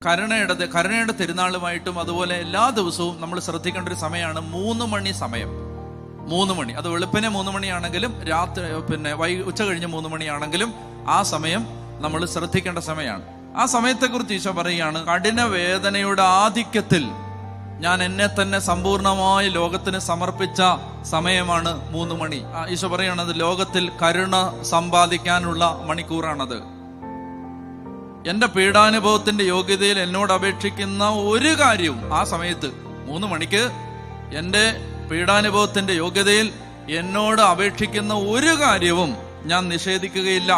കരുണയുടെ തിരുനാളുമായിട്ടും അതുപോലെ എല്ലാ ദിവസവും നമ്മൾ ശ്രദ്ധിക്കേണ്ട ഒരു സമയമാണ് 3 മണി സമയം. 3 മണി, അത് വെളുപ്പിനെ 3 മണിയാണെങ്കിലും രാത്രി ഉച്ച കഴിഞ്ഞ് 3 മണിയാണെങ്കിലും ആ സമയം നമ്മൾ ശ്രദ്ധിക്കേണ്ട സമയമാണ്. ആ സമയത്തെക്കുറിച്ച് ഈശോ പറയുകയാണ്, കഠിന വേദനയുടെ ആധിക്യത്തിൽ ഞാൻ എന്നെ തന്നെ സമ്പൂർണമായി ലോകത്തിന് സമർപ്പിച്ച സമയമാണ് 3 മണി. ഈശോ പറയുകയാണത് ലോകത്തിൽ കരുണ സമ്പാദിക്കാനുള്ള മണിക്കൂറാണത്. എന്റെ പീഡാനുഭവത്തിന്റെ യോഗ്യതയിൽ എന്നോട് അപേക്ഷിക്കുന്ന ഒരു കാര്യവും ആ സമയത്ത് 3 മണിക്ക് എന്റെ പീഡാനുഭവത്തിന്റെ യോഗ്യതയിൽ എന്നോട് അപേക്ഷിക്കുന്ന ഒരു കാര്യവും ഞാൻ നിഷേധിക്കുകയില്ല.